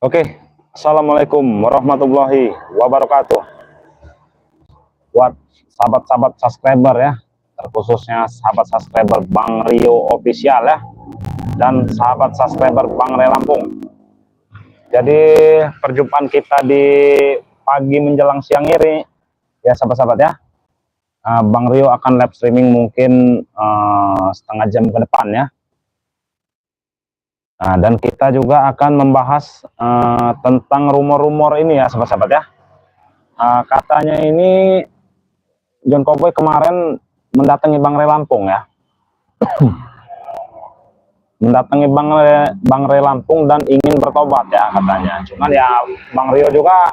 Oke, Assalamualaikum warahmatullahi wabarakatuh. Buat sahabat-sahabat subscriber ya, terkhususnya sahabat subscriber Bang Rio Official ya, dan sahabat subscriber Bang Re Lampung. Jadi perjumpaan kita di pagi menjelang siang ini ya sahabat-sahabat ya, Bang Rio akan live streaming mungkin setengah jam ke depan ya. Nah, dan kita juga akan membahas tentang rumor-rumor ini ya sahabat-sahabat ya. Katanya ini John Cowboy kemarin mendatangi Bang Re Lampung ya. Mendatangi Bang Re Lampung dan ingin bertobat ya katanya. Cuman ya Bang Rio juga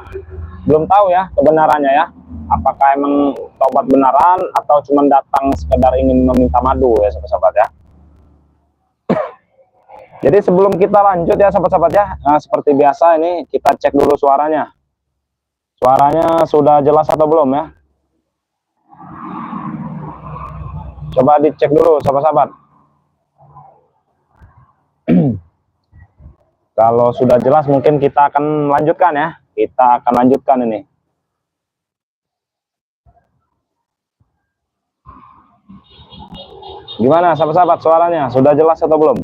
belum tahu ya kebenarannya ya. Apakah emang tobat beneran atau cuma datang sekedar ingin meminta madu ya sahabat-sahabat ya. Jadi sebelum kita lanjut ya sahabat-sahabat ya, seperti biasa ini kita cek dulu suaranya. Suaranya sudah jelas atau belum ya? Coba dicek dulu sahabat-sahabat. Kalau sudah jelas mungkin kita akan lanjutkan ya. Kita akan lanjutkan ini. Gimana sahabat-sahabat suaranya? Sudah jelas atau belum?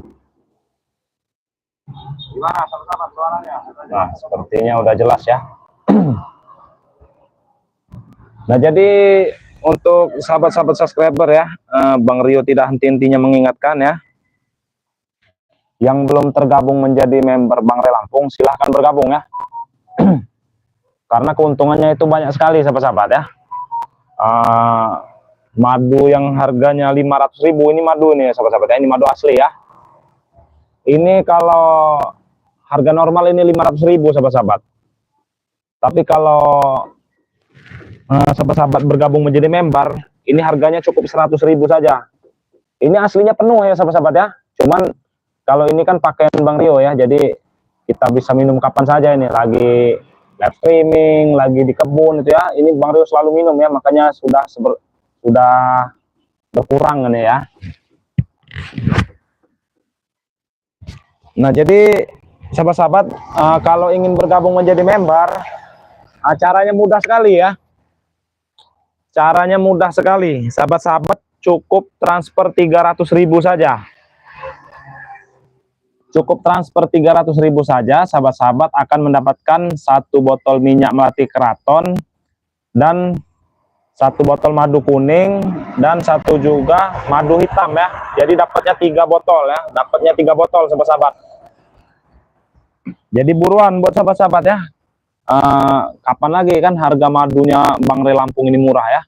Gimana sahabat-sahabat suaranya? Nah, sepertinya udah jelas ya. Nah, jadi untuk sahabat-sahabat subscriber ya, Bang Rio tidak henti-hentinya mengingatkan ya. Yang belum tergabung menjadi member Bang Re Lampung, silahkan bergabung ya. Karena keuntungannya itu banyak sekali sahabat-sahabat ya. Madu yang harganya 500.000 ini madu nih sahabat-sahabat ya, ini madu asli ya. Ini kalau harga normal ini 500.000 sahabat-sahabat. Tapi kalau sahabat-sahabat bergabung menjadi member, ini harganya cukup 100.000 saja. Ini aslinya penuh ya sahabat-sahabat ya. Cuman kalau ini kan pakaian Bang Rio ya, jadi kita bisa minum kapan saja ini. Lagi live streaming, lagi di kebun itu ya. Ini Bang Rio selalu minum ya, makanya sudah berkurang ini ya. Nah, jadi sahabat-sahabat kalau ingin bergabung menjadi member, caranya mudah sekali ya. Caranya mudah sekali. Sahabat-sahabat cukup transfer 300.000 saja. Cukup transfer 300.000 saja, sahabat-sahabat akan mendapatkan 1 botol minyak melati keraton dan 1 botol madu kuning dan 1 juga madu hitam ya. Jadi dapatnya 3 botol ya. Dapatnya 3 botol sahabat-sahabat. Jadi buruan buat sahabat-sahabat ya. Kapan lagi kan harga madunya Bang Re Lampung ini murah ya.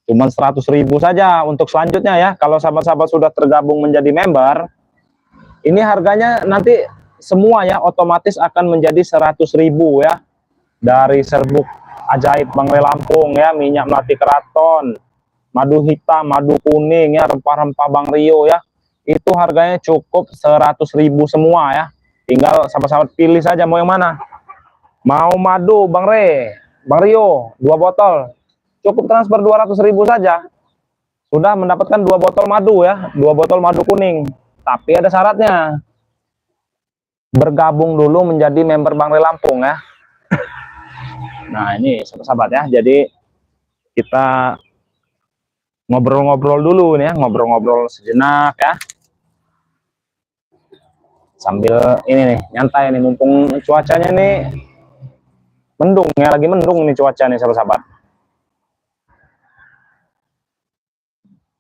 Cuman 100.000 saja untuk selanjutnya ya. Kalau sahabat-sahabat sudah tergabung menjadi member, ini harganya nanti semua ya otomatis akan menjadi 100.000 ya. Dari serbuk ajaib Bang Re Lampung ya, minyak melati keraton, madu hitam, madu kuning ya, rempah-rempah Bang Rio ya. Itu harganya cukup 100.000 semua ya. Tinggal sahabat-sahabat pilih saja mau yang mana. Mau madu Bang Re, Bang Rio 2 botol, cukup transfer 200.000 saja. Sudah mendapatkan 2 botol madu ya, 2 botol madu kuning. Tapi ada syaratnya. Bergabung dulu menjadi member Bang Re Lampung ya. Nah, ini sahabat-sahabat ya. Jadi kita ngobrol-ngobrol dulu nih ya, ngobrol-ngobrol sejenak ya. Sambil ini nih, nyantai nih mumpung cuacanya nih mendung ya, lagi mendung nih cuaca nih sahabat-sahabat.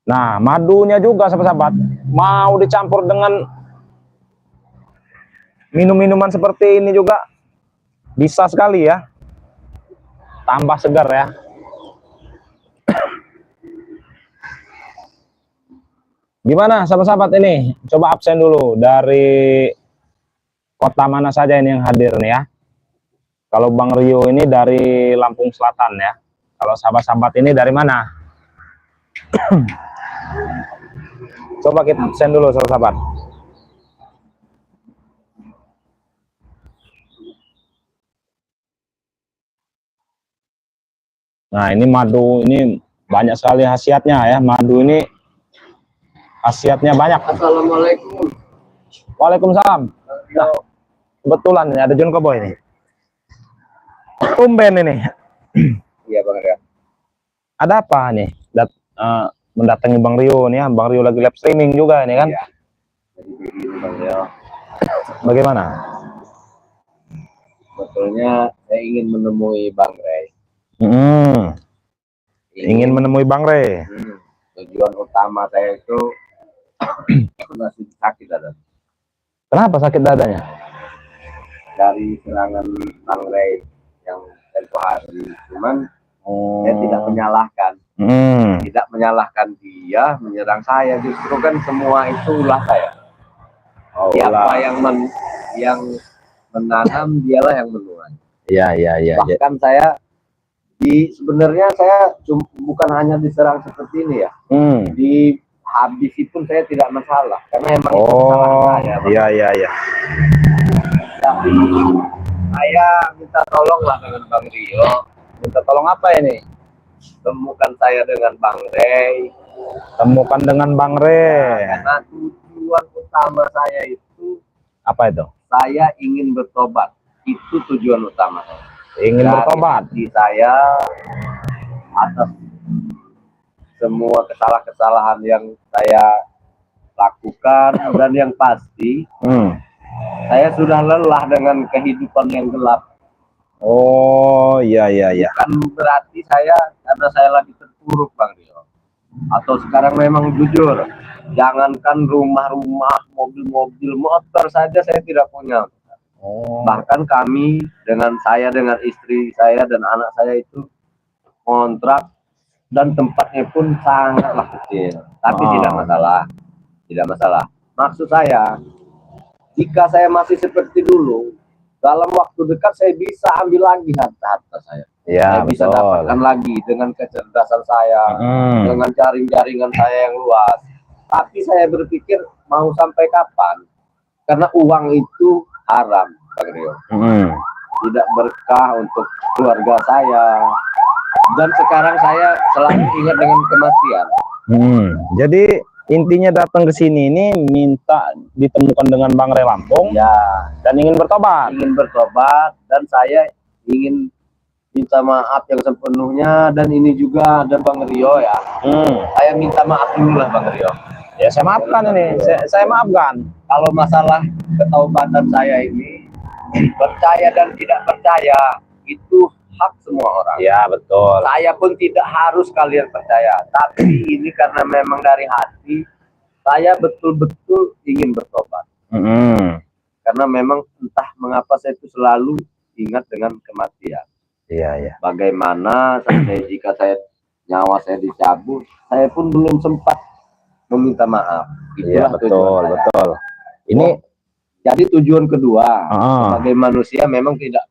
Nah, madunya juga sahabat-sahabat mau dicampur dengan minum-minuman seperti ini juga bisa sekali ya. Tambah segar ya. Gimana sahabat-sahabat ini? Coba absen dulu dari kota mana saja ini yang hadir nih ya. Kalau Bang Rio ini dari Lampung Selatan ya. Kalau sahabat-sahabat ini dari mana? Coba kita absen dulu sahabat-sahabat. Nah, ini madu ini banyak sekali khasiatnya ya. Madu ini khasiatnya banyak. Assalamualaikum. Waalaikumsalam. Nah, kebetulan nih ada John Koboy nih. Tumben ini. Iya Bang Rio. Ada apa nih? Mendatangi Bang Rio nih ya. Bang Rio lagi live streaming juga ini kan? Iya. Jadi begini Bang Rio. Bagaimana? Sebetulnya saya ingin menemui Bang Ray. Ingin menemui Bang Ray. Tujuan utama saya itu masih sakit dada. Kenapa sakit dadanya? Dari serangan Bang Ray yang tempo hari. Cuman saya tidak menyalahkan. Tidak menyalahkan dia menyerang saya. Justru kan semua itu ulah saya. Siapa yang menanam, dialah yang menuai. Iya. Bahkan saya sebenarnya saya bukan hanya diserang seperti ini ya. Di habis itu pun saya tidak masalah karena emang itu kesalahan saya. Iya. Tapi saya minta tolong lah dengan Bang Rio. Minta tolong apa ini? Temukan saya dengan Bang Ray. Temukan dengan Bang Ray. Karena tujuan utama saya itu apa itu? Saya ingin bertobat. Itu tujuan utama saya. Ingin bertobat. Di saya atas semua kesalahan yang saya lakukan dan yang pasti saya sudah lelah dengan kehidupan yang gelap. Oh iya. Kan berarti karena saya lagi terpuruk Bang Rio. Atau sekarang memang jujur, jangankan rumah-rumah, mobil-mobil, motor saja saya tidak punya. Bahkan kami dengan istri saya dan anak saya itu kontrak dan tempatnya pun sangatlah kecil. Tapi tidak masalah. Maksud saya, jika saya masih seperti dulu, dalam waktu dekat saya bisa ambil lagi harta saya. Ya, saya bisa dapatkan lagi dengan kecerdasan saya, dengan jaringan saya yang luas. Tapi saya berpikir mau sampai kapan? Karena uang itu haram, Bang Rio. Tidak berkah untuk keluarga saya. Dan sekarang saya selalu ingat dengan kematian. Jadi intinya datang ke sini ini minta ditemukan dengan Bang Ray Lampung, ya, dan ingin bertobat. Dan saya ingin minta maaf yang sepenuhnya, dan ini juga ada Bang Rio ya. Saya minta maaf dulu lah Bang Rio. Ya saya maafkan ini, saya maafkan. Kalau masalah ketaubatan saya ini, percaya dan tidak percaya itu hak semua orang. Ya betul. Saya pun tidak harus kalian percaya, tapi ini karena memang dari hati saya betul-betul ingin bertobat. Karena memang entah mengapa saya itu selalu ingat dengan kematian. Iya. Bagaimana sampai jika nyawa saya dicabut, saya pun belum sempat meminta maaf. Iya betul. Ini jadi tujuan kedua sebagai manusia memang tidak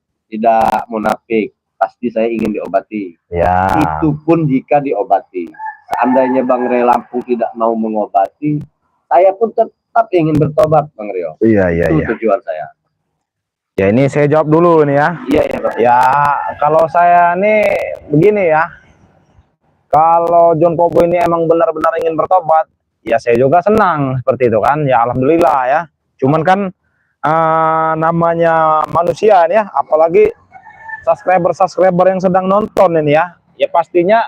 munafik. Pasti saya ingin diobati. Ya. Itu pun jika diobati. Seandainya Bang Ray Lampung tidak mau mengobati, saya pun tetap ingin bertobat, Bang Rio. Iya. Itu tujuan saya. Ya ini saya jawab dulu nih ya. Iya Bang. Ya kalau saya nih begini ya. Kalau John Koboy ini emang benar-benar ingin bertobat, ya saya juga senang seperti itu kan. Ya alhamdulillah ya. Cuman kan namanya manusia nih ya, apalagi subscriber yang sedang nonton ini ya pastinya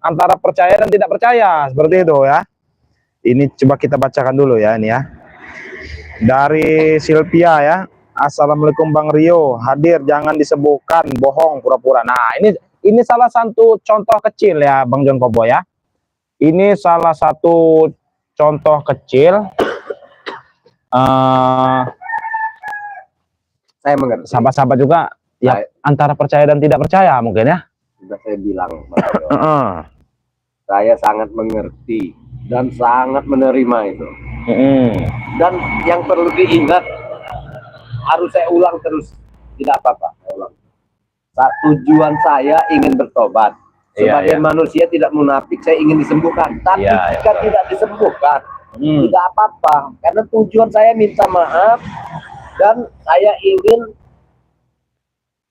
antara percaya dan tidak percaya seperti itu ya. Ini coba kita bacakan dulu ya ini ya. Dari Sylvia ya. Assalamualaikum Bang Rio, hadir jangan disebutkan bohong pura-pura. Nah ini salah satu contoh kecil ya Bang John Koboy ya. Ini salah satu contoh kecil. Saya mengerti. Sahabat-sahabat juga ya antara percaya dan tidak percaya mungkin ya. Sudah saya bilang Bang Rio. Saya sangat mengerti dan sangat menerima itu. Dan yang perlu diingat, harus saya ulang terus, tidak apa-apa. Tujuan saya ingin bertobat. Sebagai manusia tidak munafik, saya ingin disembuhkan. Tapi jika tidak disembuhkan, tidak apa-apa. Karena tujuan saya minta maaf dan saya ingin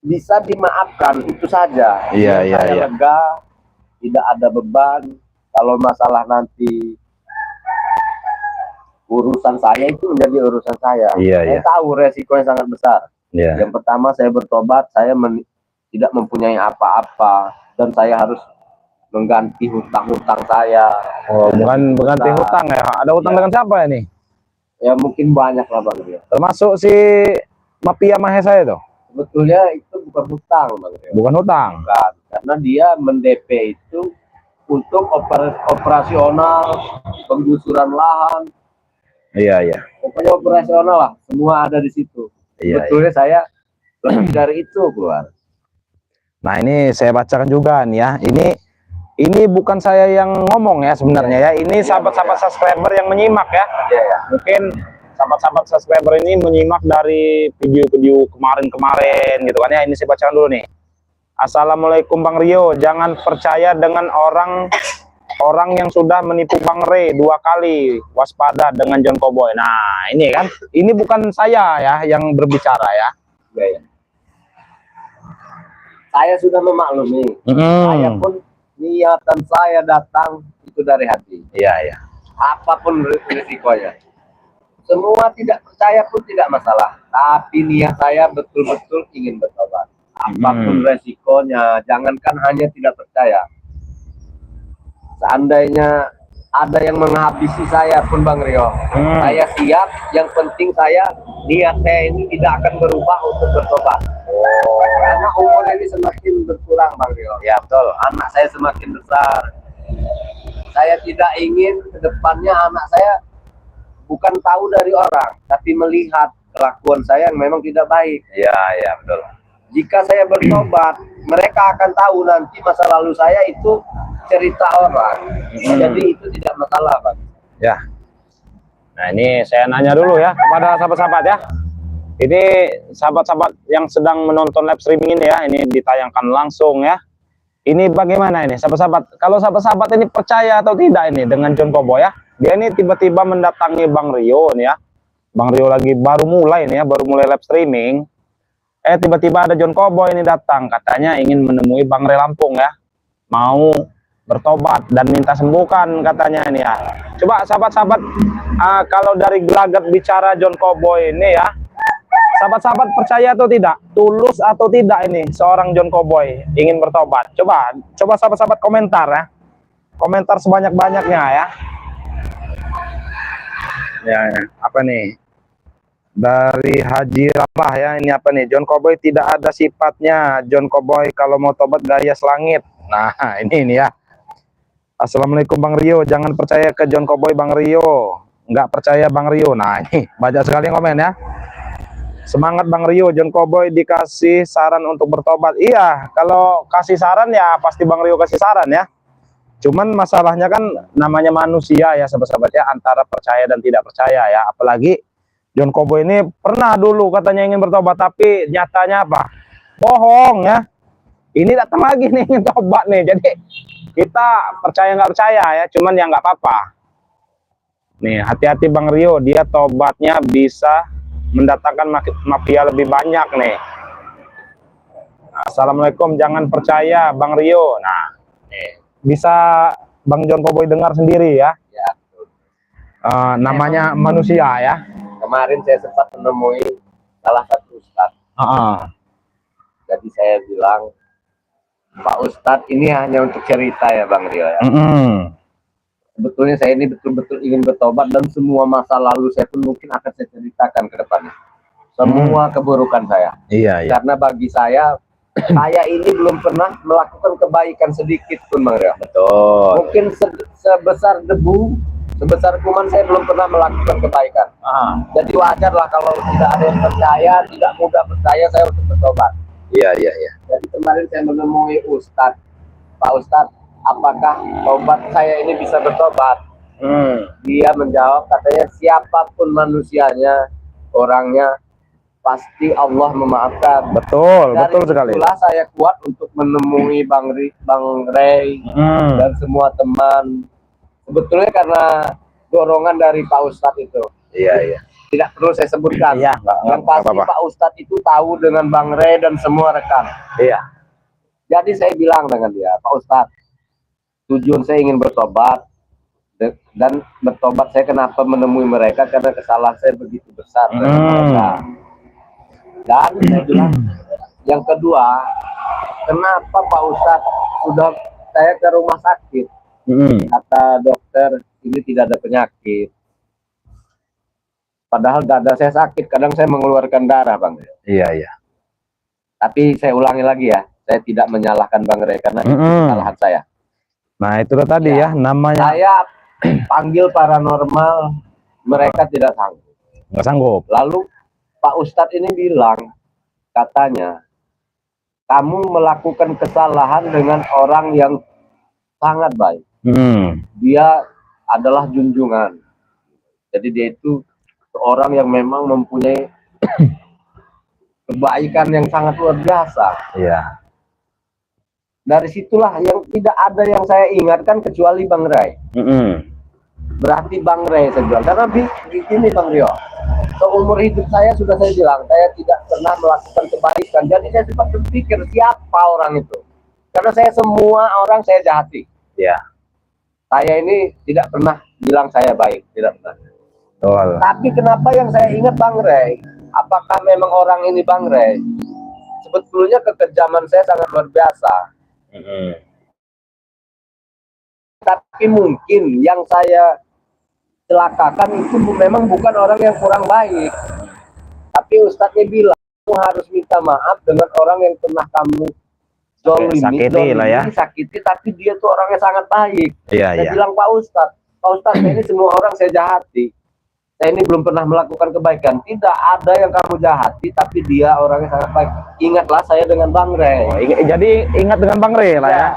bisa dimaafkan, itu saja. Saya lega, tidak ada beban. Kalau masalah nanti urusan saya itu menjadi urusan saya. Iya, Saya iya. tahu resikonya sangat besar. Iya. Yang pertama saya bertobat, saya tidak mempunyai apa-apa dan saya harus mengganti hutang-hutang saya. Oh, bukan berganti hutang ya? Ada hutang dengan siapa ini? Ya mungkin banyak lah Bang Rio. Termasuk si Mafia Mahesa itu? Sebetulnya itu bukan hutang Bang Rio. Bukan hutang? Bukan, karena dia men-DP itu untuk operasional, penggusuran lahan. Iya, iya. Pokoknya operasional lah, semua ada di situ. Iya, sebetulnya saya lebih dari itu keluar. Nah, ini saya bacakan juga nih ya. Ini bukan saya yang ngomong ya sebenarnya ya. Ini sahabat-sahabat subscriber yang menyimak ya. Mungkin sahabat-sahabat subscriber ini menyimak dari video-video kemarin-kemarin gitu kan ya. Ini saya bacakan dulu nih. Assalamualaikum Bang Rio, jangan percaya dengan orang yang sudah menipu Bang Ray 2 kali. Waspada dengan John Cowboy. Nah, ini kan, ini bukan saya ya yang berbicara ya. Saya sudah memaklumi. Saya pun niatan saya datang itu dari hati. Iya, iya. Apapun risikonya. Semua tidak percaya pun tidak masalah. Tapi niat saya betul-betul ingin bertobat. Apapun resikonya, jangankan hanya tidak percaya. Seandainya ada yang menghabisi saya pun Bang Rio, saya siap. Yang penting niat saya ini tidak akan berubah untuk bertobat. Karena umur ini semakin berkurang Bang Rio. Ya betul. Anak saya semakin besar. Saya tidak ingin kedepannya anak saya bukan tahu dari orang, tapi melihat kelakuan saya yang memang tidak baik. Iya, iya betul. Jika saya bertobat, mereka akan tahu nanti masa lalu saya itu cerita orang. Jadi itu tidak masalah Bang. Ya. Nah, ini saya nanya dulu ya kepada sahabat-sahabat ya. Ini sahabat-sahabat yang sedang menonton live streaming ini ya, ini ditayangkan langsung ya. Ini bagaimana ini sahabat-sahabat? Kalau sahabat-sahabat ini percaya atau tidak ini dengan John Cowboy ya? Dia ini tiba-tiba mendatangi Bang Rio nih ya. Bang Rio lagi baru mulai nih ya, baru mulai live streaming. Tiba-tiba ada John Cowboy ini datang, katanya ingin menemui Bang Ray Lampung ya. Mau bertobat dan minta sembuhkan katanya ini ya. Coba sahabat-sahabat, kalau dari gelagat bicara John Cowboy ini ya, sahabat-sahabat percaya atau tidak, tulus atau tidak ini seorang John Cowboy ingin bertobat? Coba sahabat-sahabat komentar ya, komentar sebanyak-banyaknya ya. Ya, apa nih? Dari Haji Ramlah ya, ini apa nih? John Cowboy tidak ada sifatnya. John Cowboy kalau mau tobat gaya selangit. Nah, ini ya. Assalamualaikum Bang Rio, jangan percaya ke John Cowboy Bang Rio. Nggak percaya Bang Rio. Nah, ini banyak sekali yang komen ya. Semangat Bang Rio, John Cowboy dikasih saran untuk bertobat. Iya, kalau kasih saran ya pasti Bang Rio kasih saran ya. Cuman masalahnya kan namanya manusia ya sahabat-sahabat ya, antara percaya dan tidak percaya ya. Apalagi John Cowboy ini pernah dulu katanya ingin bertobat, tapi nyatanya apa? Bohong ya. Ini datang lagi nih ingin tobat nih. Jadi kita percaya nggak percaya ya, cuman ya nggak apa-apa. Nih hati-hati Bang Rio, dia tobatnya bisa mendatangkan mafia lebih banyak nih. Assalamualaikum, jangan percaya Bang Rio. Nah, nih bisa Bang John Cowboy dengar sendiri ya. Namanya manusia ya. Kemarin saya sempat menemui salah satu ustadz. Jadi saya bilang, Pak Ustadz ini hanya untuk cerita ya Bang Rio ya. Sebetulnya saya ini betul-betul ingin bertobat dan semua masa lalu saya pun mungkin akan saya ceritakan ke depannya. Semua keburukan saya. Iya. Karena bagi saya ini belum pernah melakukan kebaikan sedikit pun Bang Rio. Betul. Mungkin sebesar debu, sebesar kuman saya belum pernah melakukan kebaikan. Jadi wajar lah kalau tidak ada yang percaya, tidak mudah percaya saya untuk bertobat. Iya. Jadi kemarin saya menemui Ustadz. Pak Ustadz, apakah tobat saya ini bisa bertobat? Dia menjawab, katanya siapapun manusianya, orangnya, pasti Allah memaafkan. Betul sekali. Itulah saya kuat untuk menemui Bang Ray dan semua teman. Sebetulnya karena dorongan dari Pak Ustadz itu. Iya. Tidak perlu saya sebutkan. Iya, yang pasti Pak Ustadz itu tahu dengan Bang Ray dan semua rekan. Iya. Jadi saya bilang dengan dia, Pak Ustadz, tujuan saya ingin bertobat Dan bertobat saya kenapa menemui mereka, karena kesalahan saya begitu besar dengan mereka. Dan saya bilang, yang kedua, kenapa Pak Ustadz sudah saya ke rumah sakit, kata dokter ini tidak ada penyakit, padahal dada saya sakit, kadang saya mengeluarkan darah, Bang. Iya. Tapi saya ulangi lagi ya, saya tidak menyalahkan Bang Rey karena itu kesalahan saya. Nah itu tadi ya namanya. Saya panggil paranormal, mereka tidak sanggup. Nggak sanggup. Lalu Pak Ustadz ini bilang, katanya kamu melakukan kesalahan dengan orang yang sangat baik. Dia adalah junjungan. Jadi dia itu seorang yang memang mempunyai kebaikan yang sangat luar biasa. Iya. Dari situlah yang tidak ada yang saya ingatkan kecuali Bang Ray. Berarti Bang Ray saya bilang, karena begini Bang Rio, seumur hidup saya sudah saya bilang, saya tidak pernah melakukan kebaikan. Jadi saya sempat berpikir siapa orang itu, karena saya semua orang saya jahati. Iya. Saya ini tidak pernah bilang saya baik, tidak pernah. Betul. Tapi kenapa yang saya ingat Bang Ray, apakah memang orang ini Bang Ray? Sebetulnya kekejaman saya sangat luar biasa. Tapi mungkin yang saya celakakan itu memang bukan orang yang kurang baik. Tapi Ustadznya bilang, kamu harus minta maaf dengan orang yang pernah kamu sakiti, tapi dia tuh orangnya sangat baik. Saya bilang, Pak Ustadz ini semua orang saya jahati. Saya ini belum pernah melakukan kebaikan. Tidak ada yang kamu jahati, tapi dia orangnya sangat baik. Ingatlah saya dengan Bang Ray. Jadi ingat dengan Bang Ray lah ya.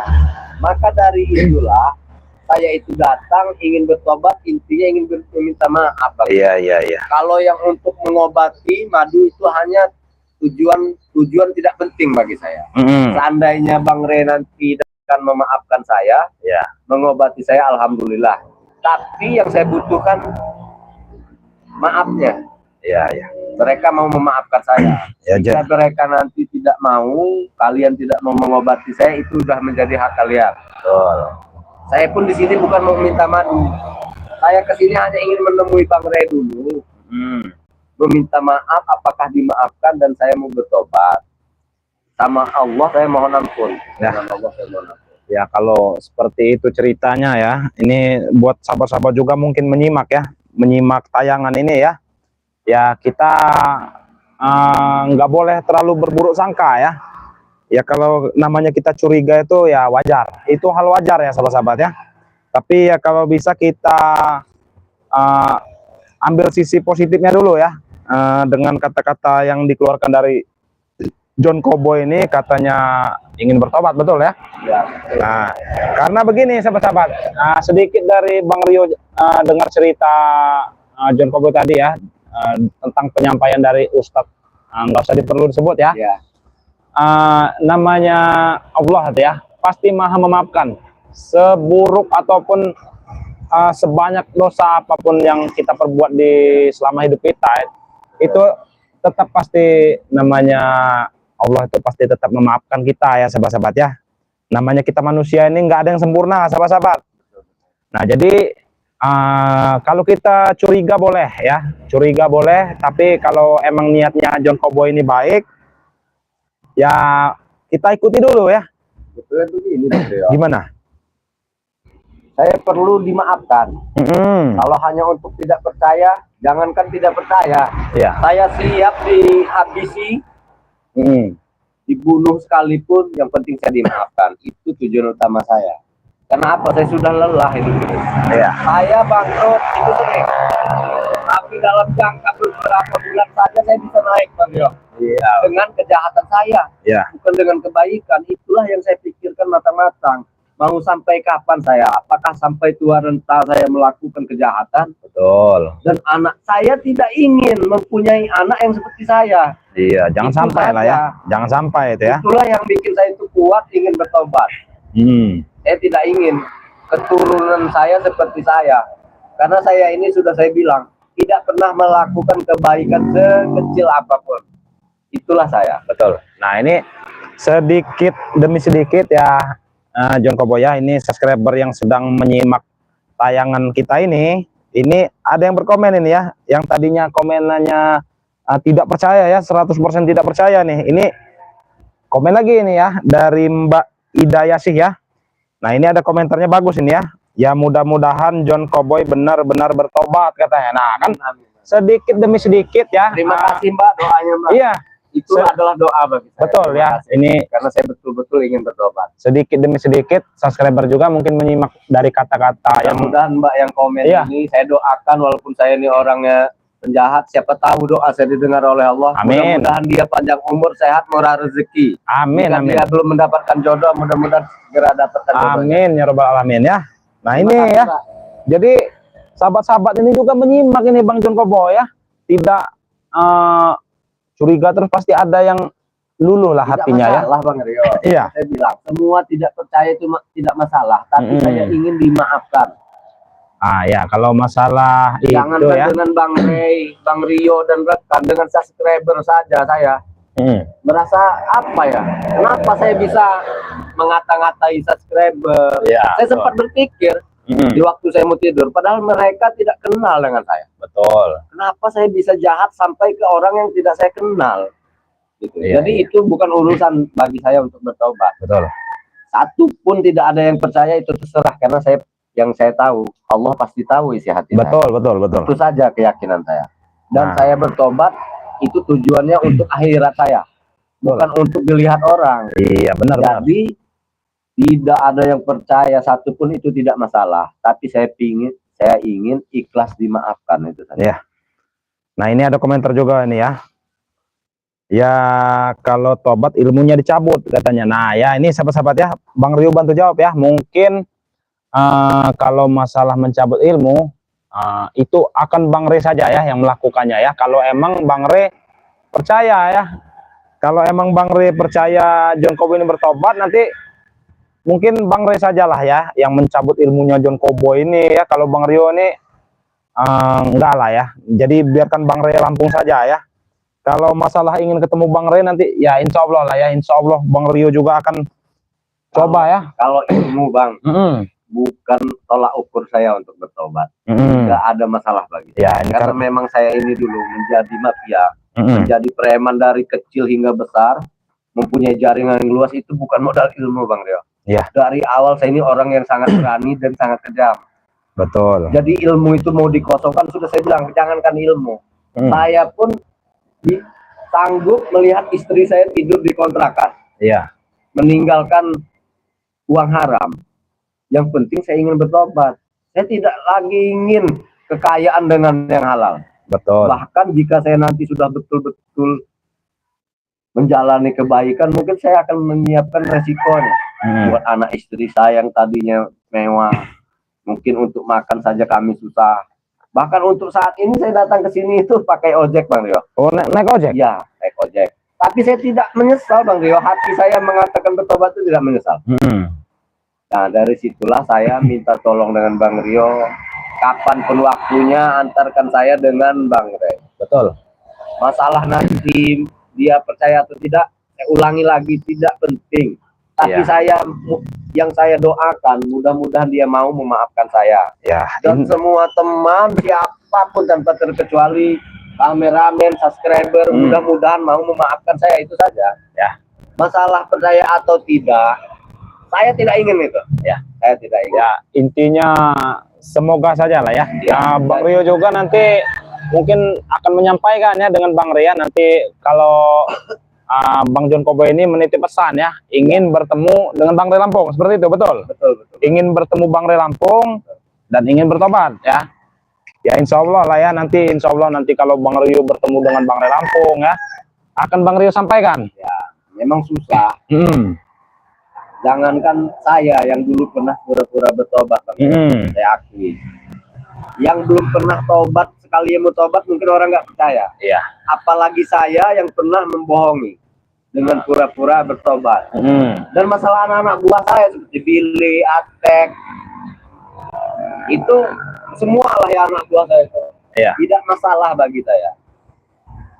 Maka dari itulah saya itu datang ingin bertobat, intinya ingin meminta maaf. Iya. Kalau yang untuk mengobati madu itu hanya tujuan tidak penting bagi saya. Seandainya Bang Ray nanti akan memaafkan saya, mengobati saya, alhamdulillah. Tapi yang saya butuhkan maafnya. Iya. Mereka mau memaafkan saya. Jika mereka nanti tidak mau, kalian tidak mau mengobati saya, itu sudah menjadi hak kalian. Saya pun di sini bukan mau minta madu. Saya kesini hanya ingin menemui Bang Ray dulu, meminta maaf, apakah dimaafkan, dan saya mau bertobat. Sama Allah saya mohon ampun. Ya kalau seperti itu ceritanya ya. Ini buat sahabat-sahabat juga mungkin menyimak tayangan ini ya. Ya kita nggak boleh terlalu berburuk sangka ya. Ya kalau namanya kita curiga itu ya wajar, itu hal wajar ya sahabat-sahabat ya. Tapi ya kalau bisa kita ambil sisi positifnya dulu ya, dengan kata-kata yang dikeluarkan dari John Cowboy ini, katanya ingin bertobat, betul ya? Nah, karena begini sahabat-sahabat, sedikit dari Bang Rio dengar cerita John Cowboy tadi ya, tentang penyampaian dari Ustadz, nggak usah perlu disebut ya. Namanya Allah ya, pasti maha memaafkan. Seburuk ataupun sebanyak dosa apapun yang kita perbuat di selama hidup kita, itu tetap pasti namanya Allah itu pasti tetap memaafkan kita ya sahabat-sahabat ya. Namanya kita manusia ini nggak ada yang sempurna sahabat-sahabat. Nah jadi kalau kita curiga boleh ya, curiga boleh, tapi kalau emang niatnya John Cowboy ini baik, ya kita ikuti dulu ya. Betulnya begini, gimana? Saya perlu dimaafkan. Kalau hanya untuk tidak percaya, jangankan tidak percaya, saya siap dihabisi, dibunuh sekalipun, yang penting saya dimaafkan. Itu tujuan utama saya. Kenapa? Saya sudah lelah hidup ini. Saya bangkrut itu sering, tapi dalam jangka beberapa bulan saja saya bisa naik, Bang Yo. Dengan kejahatan saya, bukan dengan kebaikan. Itulah yang saya pikirkan matang-matang. Mau sampai kapan saya? Apakah sampai tua renta saya melakukan kejahatan? Betul. Dan anak saya tidak ingin mempunyai anak yang seperti saya. Jangan itu sampai saja lah ya. Jangan sampai itu ya. Itulah yang bikin saya itu kuat ingin bertobat. Saya tidak ingin keturunan saya seperti saya. Karena saya ini sudah saya bilang, tidak pernah melakukan kebaikan sekecil apapun. Itulah saya. Betul. Nah ini sedikit demi sedikit ya, John Cowboy ya, ini subscriber yang sedang menyimak tayangan kita ini ada yang berkomen ini ya, yang tadinya komenannya tidak percaya ya, 100% tidak percaya nih. Ini komen lagi ini ya dari Mbak Ida Yasih ya. Nah, ini ada komentarnya bagus ini ya. Ya, mudah-mudahan John Cowboy benar-benar bertobat katanya. Nah, kan sedikit demi sedikit ya. Terima kasih Mbak doanya Mbak. Iya, itu adalah doa bagi saya. Betul ya. Ini karena saya betul-betul ingin bertobat. Sedikit demi sedikit subscriber juga mungkin menyimak dari kata-kata yang mudah-mudahan Mbak yang komen ini, saya doakan walaupun saya ini orangnya penjahat, siapa tahu doa saya didengar oleh Allah. Amin. Mudah-mudahan dia panjang umur, sehat, murah rezeki. Amin. Jika amin. dia belum mendapatkan jodoh, mudah-mudahan segera dapatkan jodoh. Amin ya robbal alamin ya. Nah, ini ya. Jadi sahabat-sahabat ini juga menyimak ini Bang John Cowboy ya. Tidak curiga, terus pasti ada yang luluh lah hatinya ya. Masalah Bang Rio. Iya. Saya bilang semua tidak percaya itu tidak masalah, tapi saya ingin dimaafkan. Ya, kalau masalah jangan itu ya dengan Bang Rey, Bang Rio dan rekan, dengan subscriber saja saya merasa apa ya? Kenapa saya bisa mengata-ngatai subscriber? Ya, saya sempat berpikir di waktu saya mau tidur, padahal mereka tidak kenal dengan saya. Betul. Kenapa saya bisa jahat sampai ke orang yang tidak saya kenal? Gitu. Ya, jadi itu bukan urusan bagi saya untuk bertobat. Betul. Satu pun tidak ada yang percaya, itu terserah, karena yang saya tahu Allah pasti tahu isi hati betul, saya. Betul. Itu saja keyakinan saya. Dan saya bertobat itu tujuannya untuk akhirat saya, bukan untuk dilihat orang. Iya, benar. Jadi tidak ada yang percaya satupun, itu tidak masalah. Tapi saya ingin ikhlas dimaafkan, itu saja. Ya. Nah, ini ada komentar juga ini ya. Ya, kalau tobat ilmunya dicabut katanya. Nah, ya ini sahabat-sahabat ya, Bang Rio bantu jawab ya. Mungkin kalau masalah mencabut ilmu itu akan Bang Re saja ya yang melakukannya ya. Kalau emang Bang Re percaya ya, kalau emang Bang Re percaya John Cowboy ini bertobat, nanti mungkin Bang Re sajalah ya yang mencabut ilmunya John Cowboy ini ya. Kalau Bang Rio ini enggak lah ya. Jadi biarkan Bang Re Lampung saja ya. Kalau masalah ingin ketemu Bang Re nanti ya insya Allah lah ya, insya Allah Bang Rio juga akan coba ya. Kalau ilmu Bang bukan tolak ukur saya untuk bertobat. Nggak ada masalah bagi saya. Ya, karena memang saya ini dulu menjadi mafia, menjadi preman dari kecil hingga besar, mempunyai jaringan yang luas, itu bukan modal ilmu Bang Rio. Ya. Dari awal saya ini orang yang sangat berani dan sangat kejam. Betul. Jadi ilmu itu mau dikosongkan, sudah saya bilang, jangankan ilmu. Saya pun sanggup melihat istri saya tidur di kontrakan. Iya. Meninggalkan uang haram. Yang penting saya ingin bertobat. Saya tidak lagi ingin kekayaan dengan yang halal. Betul. Bahkan jika saya nanti sudah betul-betul menjalani kebaikan, mungkin saya akan menyiapkan resikonya. Buat anak istri saya yang tadinya mewah, mungkin untuk makan saja kami susah. Bahkan untuk saat ini saya datang ke sini itu pakai ojek Bang Rio. Oh, naik ojek? Ya, naik ojek. Tapi saya tidak menyesal Bang Rio. Hati saya mengatakan bertobat itu tidak menyesal. Nah, dari situlah saya minta tolong dengan Bang Rio. Kapan pun waktunya, antarkan saya dengan Bang Ray. Betul. Masalah nanti dia percaya atau tidak, saya ulangi lagi, tidak penting. Tapi yang saya doakan, mudah-mudahan dia mau memaafkan saya. Ya. Dan semua teman, siapapun tanpa terkecuali, kameramen, subscriber, mudah-mudahan mau memaafkan saya, itu saja. Ya. Masalah percaya atau tidak, saya tidak ingin itu. Ya, saya tidak ingin. Ya, intinya semoga saja lah ya. Ya, Bang Rio juga nanti mungkin akan menyampaikan ya dengan Bang Ria nanti kalau Bang John Cowboy ini menitip pesan ya, ingin bertemu dengan Bang Ray Lampung, seperti itu, betul? Betul. Ingin bertemu Bang Ray Lampung dan ingin bertobat ya. Ya insya Allah lah ya, insya Allah nanti kalau Bang Rio bertemu dengan Bang Ray Lampung ya, akan Bang Rio sampaikan. Ya, memang susah. Jangankan saya yang dulu pernah pura-pura bertobat, saya akui. Yang belum pernah tobat, sekali yang mau tobat mungkin orang nggak percaya. Iya. Apalagi saya yang pernah membohongi dengan pura-pura bertobat. Dan masalah anak-anak buah saya seperti Billy, Atek, itu semua lah ya anak buah saya itu. Iya. Tidak masalah bagi saya.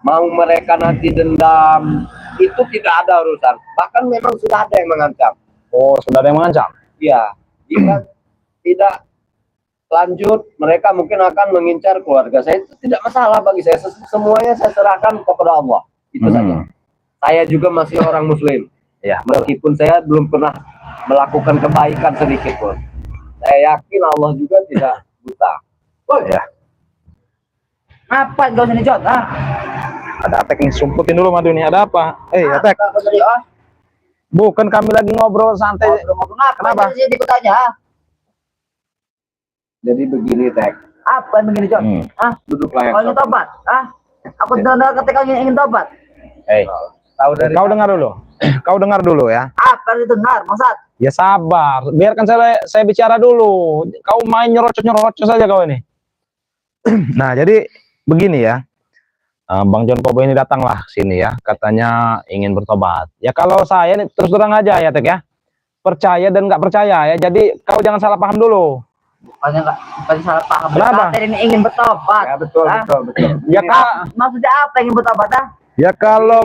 Mau mereka nanti dendam, itu tidak ada urusan. Bahkan memang sudah ada yang mengancam. Oh, sudah ada yang mengancam? Iya. Jika tidak lanjut, mereka mungkin akan mengincar keluarga saya, itu tidak masalah bagi saya. Semuanya saya serahkan kepada Allah. Itu saja. Saya juga masih orang Muslim. Ya. Meskipun saya belum pernah melakukan kebaikan sedikit pun. Saya yakin Allah juga tidak buta. Oh ya. Apa kau sini Jod? Ada Atek yang sumputin dulu Madu ini. Ada apa? Atek. Bukan, kami lagi ngobrol santai. Kenapa? Jadi bertanya. Jadi begini, Tek. Apa yang begini, Jod? Duduklah yang kau ingin tobat? Aku dengar ketika ingin tobat. Kau dengar dulu. Kau dengar dulu ya. Apa yang didengar, Maksud? Ya sabar. Biarkan saya bicara dulu. Kau main nyerocos saja kau ini. Nah, jadi begini ya. Bang John Kobo ini datanglah sini ya. Katanya ingin bertobat. Ya kalau saya nih, terus terang aja ya, Tek ya. Percaya dan nggak percaya ya. Jadi kau jangan salah paham dulu. Bukannya salah paham. Kenapa? Ini ingin bertobat. Ya betul. Ya maksudnya apa ingin bertobat? Ya kalau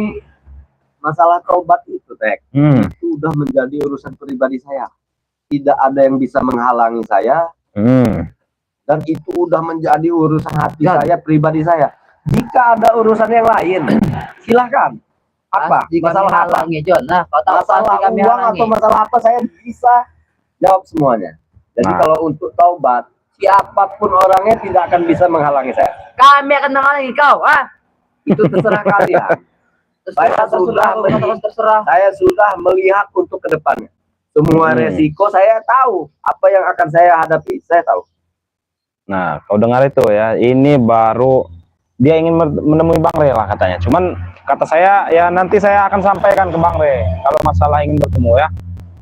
masalah taubat itu, Tek, itu udah menjadi urusan pribadi saya. Tidak ada yang bisa menghalangi saya. Dan itu udah menjadi urusan hati saya, pribadi saya. Jika ada urusan yang lain, silahkan. Apa? Masalah apa? John. Masalah uang atau masalah apa, saya bisa jawab semuanya. Jadi kalau untuk taubat, siapapun orangnya tidak akan bisa menghalangi saya. Kami akan menghalangi kau, Itu terserah kalian. Saya sudah melihat untuk kedepannya. Semua resiko saya tahu. Apa yang akan saya hadapi, saya tahu. Nah, kau dengar itu ya. Ini baru dia ingin menemui Bang Re lah katanya. Cuman kata saya ya nanti saya akan sampaikan ke Bang Re kalau masalah ingin bertemu ya.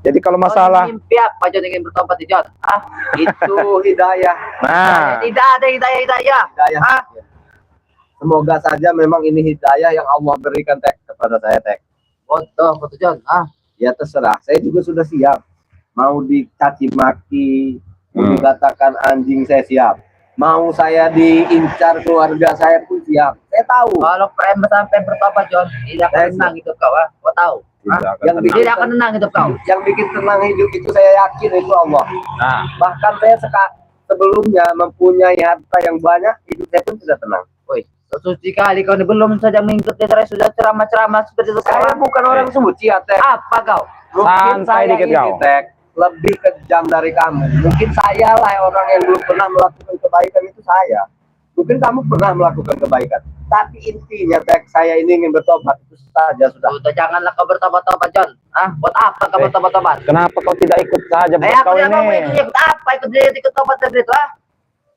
Jadi kalau masalah mimpi apa John ingin bertobat di John? Itu hidayah. Nah, tidak ada hidayah. Semoga saja memang ini hidayah yang Allah berikan, Tek, kepada saya, Tek. Betul John. Ya terserah. Saya juga sudah siap. Mau dicaci maki, mau dikatakan anjing, saya siap. Mau saya diincar keluarga saya pun siap. Saya tahu. Kalau sampai bertobat John, tidak akan tenang hidup kau, kau tahu. Tidak akan tenang hidup kau. Yang bikin tenang hidup itu saya yakin itu Allah. nah, Bahkan saya sebelumnya mempunyai harta yang banyak, hidup saya pun sudah tenang. Woi, suci kali kau ini belum saja mengikuti saya sudah ceramah-ceramah seperti itu. Saya bukan orang suci ya, Tek. Apa kau? Mungkin Santai saya dikit ini, kau. Tek, lebih kejam dari kamu. Mungkin saya lah orang yang belum pernah melakukan kebaikan, itu saya. Mungkin kamu pernah melakukan kebaikan. Tapi intinya, Tek, saya ini ingin bertobat, itu saja sudah. Udah janganlah kau bertobat-tobat John. Buat apa kau bertobat-tobat? kenapa kau tidak ikut saja bos kau ini? Ikut apa? Ikut tobat seperti itu,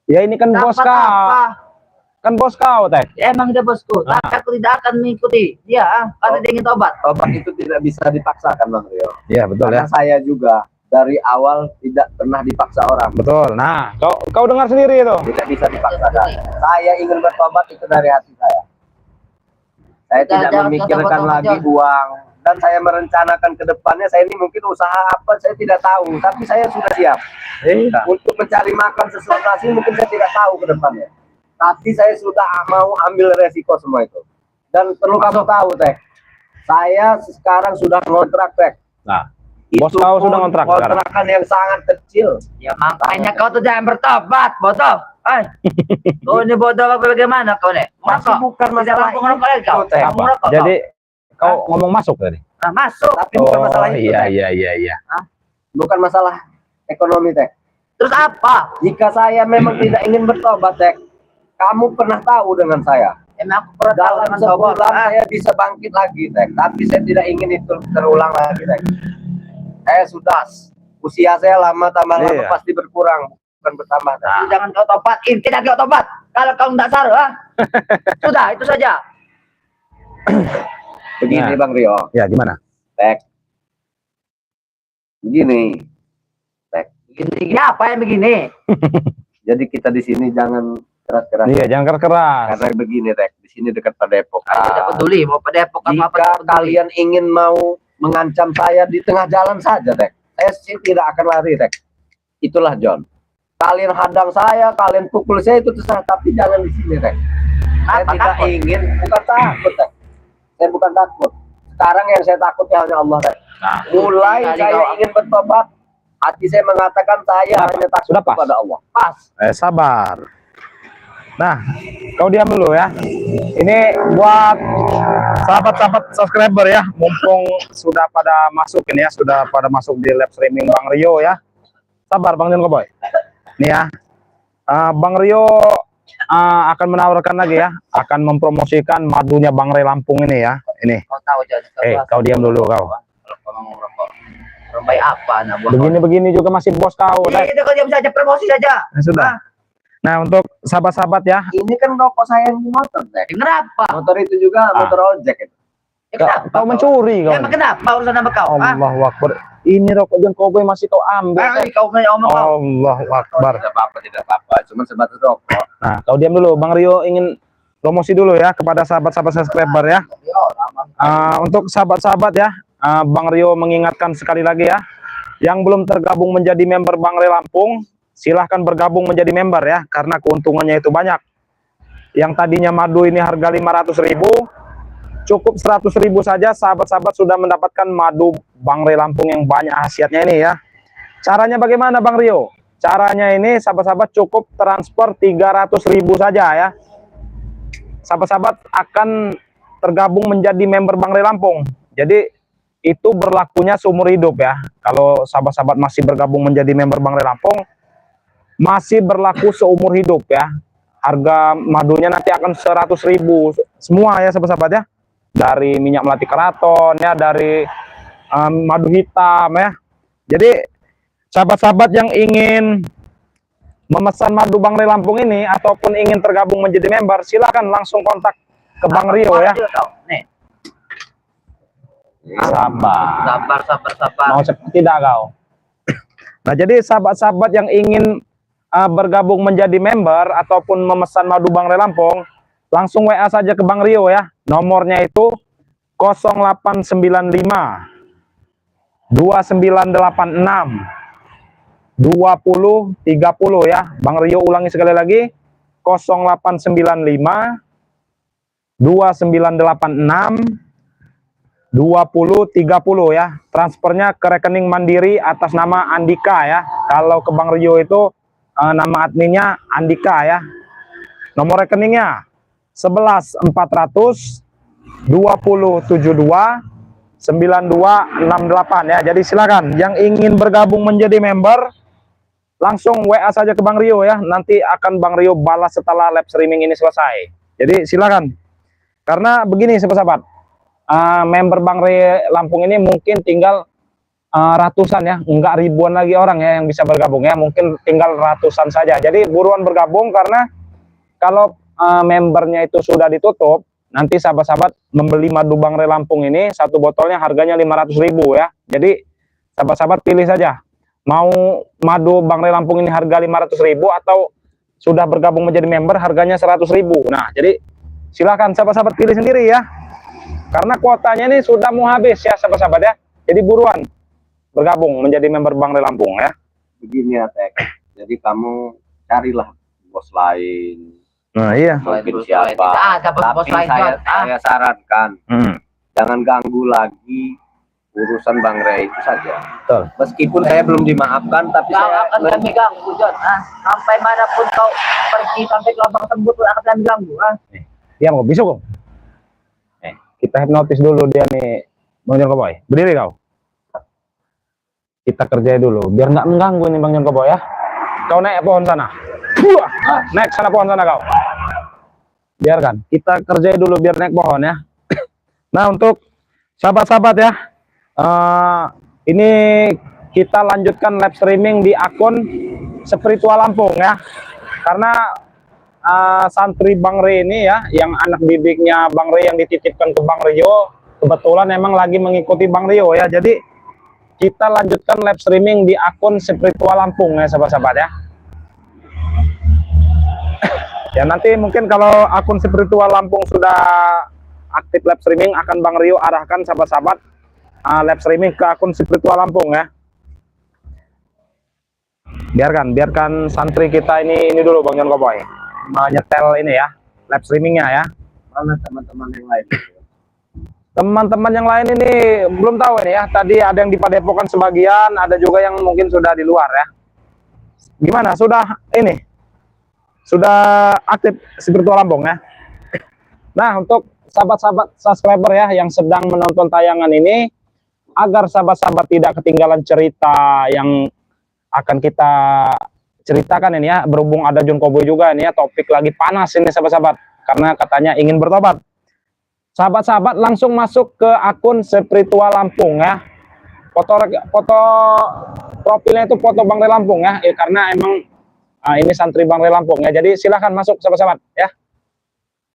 Ya ini kan bos kau. Kan bos kau, Tek. Emang dia bosku, tapi aku tidak akan mengikuti dia, karena dia ingin tobat. Tobat itu tidak bisa dipaksakan, Bang Rio. Iya betul Karena ya. saya juga dari awal tidak pernah dipaksa orang. Betul. Nah, kau dengar sendiri itu. Tidak bisa dipaksakan. Saya ingin bertobat itu dari hati saya. Saya tidak memikirkan lagi uang. Dan saya merencanakan ke depannya, saya ini mungkin usaha apa, saya tidak tahu. Tapi saya sudah siap. Untuk mencari makan sesuatu nasi, mungkin saya tidak tahu ke depannya. Tapi saya sudah mau ambil resiko semua itu. Dan perlu kamu tahu, Teh. Saya sekarang sudah ngontrak, Teh. Nah, bos kau sudah ngontrak sekarang. Kontrakan yang sangat kecil. Ya makanya kau tuh jangan bertobat, bodoh. Kau ini bodoh apa bagaimana kau nih? Masih bukan masalah Tidak merokok lagi kau. Teh. Kamu merokok, Jadi kau ngomong masuk tadi. masuk. Tapi bukan masalah itu, Teh. Iya. Bukan masalah ekonomi, Teh. Terus apa? Jika saya memang tidak ingin bertobat, Teh, kamu pernah tahu dengan saya. Emang aku pernah tahu Dalam dengan tobat. sebulan saya bisa bangkit lagi, Teh. Tapi saya tidak ingin itu terulang lagi, Teh. Saya sudah usia saya lama, tambah lama Iya. pasti berkurang, bukan bertambah, Teh. Jangan kau tobatin, tidak kau tobat. Kalau kau tidak salah, sudah itu saja. Begini, Nah. Bang Rio, Ya gimana? Teh. Begini, Begini apa yang begini? jadi kita di sini jangan keras-keras. Iya, jangan keras. Karena begini, Teh, di sini dekat Padepokan. Tidak peduli mau pada Depok apa Jika kalian ingin mau mengancam saya di tengah jalan saja, Teh, saya sih tidak akan lari, Teh. Itulah John. Kalian hadang saya, kalian pukul saya, itu terserah, tapi jangan di sini, Teh. Saya Apa, tidak takut? ingin, bukan takut, Teh. Saya bukan takut. Sekarang yang saya takutnya hanya Allah, Teh. Mulai Kali saya kau- ingin bertobat, Hati saya mengatakan saya Kenapa? hanya takut Sudah pas? kepada Allah. Pas. Sabar. Nah, kau diam dulu ya. Ini buat sahabat-sahabat subscriber ya, mumpung sudah pada masuk ini ya, sudah pada masuk di live streaming Bang Rio ya. Sabar Bang John Koboy. Nih ya, Bang Rio akan menawarkan lagi ya, akan mempromosikan madunya Bang Ray Lampung ini ya. Ini. Kau tahu John. Kau diam dulu kau. Kalau mau ngerokok. Baik apa nah buat Begini-begini juga masih bos kau. Iya, itu kau diam saja, promosi saja. Sudah. Nah, untuk sahabat-sahabat ya, Ini kan rokok saya yang di motor, Dek. Kenapa? Motor itu juga motor ojek itu. Kenapa? kau mencuri kau. Emang kenapa urusan sama kau? Allahu Akbar. Ini rokok John Koboy masih kau ambil. Kau punya omong kau. Allahu Akbar. Tidak apa-apa. Cuma sebatas rokok. Nah, kau diam dulu. Bang Rio ingin promosi dulu ya kepada sahabat-sahabat subscriber ya. Untuk sahabat-sahabat ya, Bang Rio mengingatkan sekali lagi ya, yang belum tergabung menjadi member Bang Ray Lampung, silahkan bergabung menjadi member ya, karena keuntungannya itu banyak. Yang tadinya madu ini harga 500.000, cukup 100.000 saja sahabat-sahabat sudah mendapatkan madu Bang Ray Lampung yang banyak khasiatnya ini ya. Caranya bagaimana Bang Rio? Caranya ini sahabat-sahabat cukup transfer 300.000 saja ya. Sahabat-sahabat akan tergabung menjadi member Bang Ray Lampung. Jadi itu berlakunya seumur hidup ya. Kalau sahabat-sahabat masih bergabung menjadi member Bang Ray Lampung, masih berlaku seumur hidup ya. Harga madunya nanti akan 100.000 semua ya sahabat-sahabat ya. Dari minyak melati keraton ya, dari madu hitam ya. Jadi sahabat-sahabat yang ingin memesan madu Bang Ray Lampung ini ataupun ingin tergabung menjadi member, silakan langsung kontak ke Bang Rio ya. Nih, Sabar. sabar. Mau cepat tidak kau? Nah, jadi sahabat-sahabat yang ingin bergabung menjadi member ataupun memesan madu Bang Ray Lampung, langsung WA saja ke Bang Rio ya. Nomornya itu 0895 2986 2030 ya. Bang Rio ulangi sekali lagi, 0895 2986 2030 ya. Transfernya ke rekening Mandiri atas nama Andika ya. Kalau ke Bang Rio itu nama adminnya Andika ya. Nomor rekeningnya 11 400 2072 9268 ya. Jadi silakan yang ingin bergabung menjadi member, langsung WA saja ke Bang Rio ya. Nanti akan Bang Rio balas setelah live streaming ini selesai. Jadi silakan. Karena begini sahabat-sahabat, member Bang Ray Lampung ini mungkin tinggal ratusan ya, enggak ribuan lagi orang ya yang bisa bergabung ya, mungkin tinggal ratusan saja. Jadi buruan bergabung, karena kalau membernya itu sudah ditutup, nanti sahabat-sahabat membeli madu Bang Ray Lampung ini satu botolnya harganya 500.000 ya. Jadi sahabat-sahabat pilih saja, mau madu Bang Ray Lampung ini harga 500.000 atau sudah bergabung menjadi member harganya 100.000. Nah, jadi silakan sahabat-sahabat pilih sendiri ya. Karena kuotanya ini sudah mau habis ya sahabat-sahabat ya. Jadi buruan bergabung menjadi member Bang Ray Lampung ya. Begini ya, Tek. Jadi kamu carilah bos lain. Nah, iya. Mungkin siapa. Tapi saya sarankan, jangan ganggu lagi urusan Bang Ray itu saja. Betul. Meskipun saya belum dimaafkan, tapi Kau saya akan kami ganggu, John. Sampai manapun kau pergi, sampai ke lubang tembus akan kami ganggu. Diam kau, besok kau. Kita hipnotis dulu dia nih, Bang John Koboy. Berdiri kau. Kita kerjain dulu, biar nggak mengganggu nih Bang John Koboy ya. Kau naik pohon sana. Naik sana pohon sana kau. Biarkan, kita kerjain dulu biar naik pohon ya. Nah, untuk sahabat-sahabat ya, ini kita lanjutkan live streaming di akun Spiritual Lampung ya. Karena santri Bang Ray ini ya, yang anak didiknya Bang Ray yang dititipkan ke Bang Rio, kebetulan emang lagi mengikuti Bang Rio ya. Jadi kita lanjutkan live streaming di akun Spiritual Lampung ya sahabat-sahabat ya. Ya nanti mungkin kalau akun Spiritual Lampung sudah aktif live streaming, akan Bang Rio arahkan sahabat-sahabat live streaming ke akun Spiritual Lampung ya. Biarkan santri kita ini dulu Bang John Koboy menyetel ini ya, live streamingnya ya. mana teman-teman yang lain. teman-teman yang lain ini belum tahu ini ya. Tadi ada yang di Padepokan sebagian, ada juga yang mungkin sudah di luar ya. Gimana? Sudah aktif Spiritual Lampung ya. Nah, untuk sahabat-sahabat subscriber ya yang sedang menonton tayangan ini, agar sahabat-sahabat tidak ketinggalan cerita yang akan kita ceritakan ini ya, berhubung ada John Cowboy juga ini ya, topik lagi panas ini sahabat-sahabat, karena katanya ingin bertobat. Sahabat-sahabat langsung masuk ke akun Spiritual Lampung ya. Foto profilnya itu foto Bang Rey Lampung ya, karena emang ini santri Bang Rey Lampung ya. Jadi silahkan masuk sahabat-sahabat ya.